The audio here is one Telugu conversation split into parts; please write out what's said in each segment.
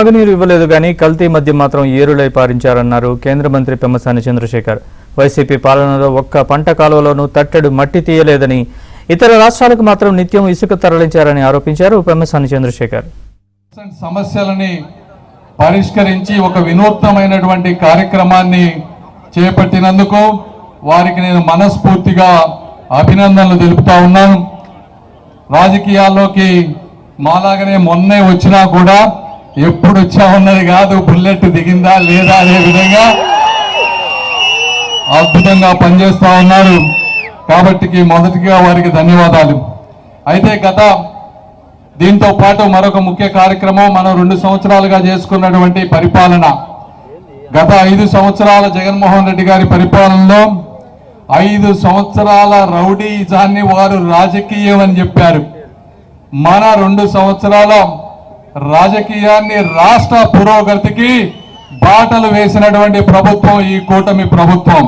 తాగునీరు ఇవ్వలేదు కానీ కల్తీ మద్యం మాత్రం ఏరులై పారించారన్నారు కేంద్ర మంత్రి పెమ్మసాని చంద్రశేఖర్. వైసీపీ పాలనలో ఒక్క పంట కాలువలోనూ తట్టెడు మట్టి తీయలేదని, ఇతర రాష్ట్రాలకు మాత్రం నిత్యం ఇసుక తరలించారని ఆరోపించారు పెమ్మసాని చంద్రశేఖర్. సమస్యలని పరిష్కరించి ఒక వినూత్నమైనటువంటి కార్యక్రమాన్ని చేపట్టినందుకు వారికి నేను మనస్ఫూర్తిగా అభినందనలు తెలుపుతా ఉన్నాను. రాజకీయాల్లోకి మాలాగానే మొన్నే వచ్చినా కూడా ఎప్పుడు వచ్చా ఉన్నది కాదు, బుల్లెట్ దిగిందా లేదా అనే విధంగా అద్భుతంగా పనిచేస్తా ఉన్నారు. కాబట్టి మొదటిగా వారికి ధన్యవాదాలు. అయితే దీంతో పాటు మరొక ముఖ్య కార్యక్రమం మనం 2 సంవత్సరాలుగా చేసుకున్నటువంటి పరిపాలన. గత 5 సంవత్సరాల జగన్మోహన్ రెడ్డి గారి పరిపాలనలో 5 సంవత్సరాల రౌడీజాన్ని వారు రాజకీయం అని చెప్పారు. మన 2 సంవత్సరాల రాజకీయాన్ని రాష్ట్ర పురోగతికి బాటలు వేసినటువంటి ప్రభుత్వం ఈ కూటమి ప్రభుత్వం.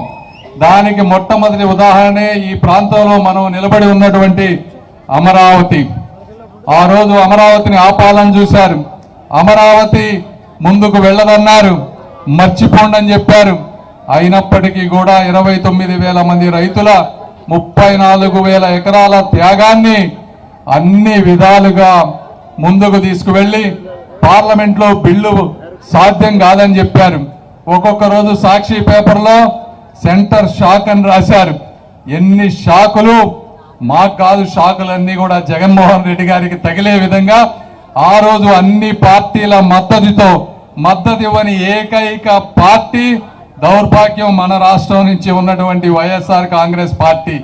దానికి మొట్టమొదటి ఉదాహరణే ఈ ప్రాంతంలో మనం నిలబడి ఉన్నటువంటి అమరావతి. ఆ రోజు అమరావతిని ఆపాలని చూశారు. అమరావతి ముందుకు వెళ్ళదన్నారు, మర్చిపోండి అని చెప్పారు. అయినప్పటికీ కూడా 29,000 మంది రైతుల 34,000 ఎకరాల త్యాగాన్ని అన్ని విధాలుగా ముందుకు తీసుకువెళ్ళి పార్లమెంట్లో బిల్లు సాధ్యం కాదని చెప్పారు. ఒక్కొక్క రోజు సాక్షి పేపర్లో సెంటర్ షాక్ అని రాశారు. ఎన్ని షాకులు మాకు కాదు, షాకులన్నీ కూడా జగన్మోహన్ రెడ్డి గారికి తగిలే విధంగా ఆ రోజు అన్ని పార్టీల మద్దతు ఇవ్వని ఏకైక పార్టీ దౌర్భాగ్యం మన రాష్ట్రం నుంచి ఉన్నటువంటి వైఎస్ఆర్ కాంగ్రెస్ పార్టీ.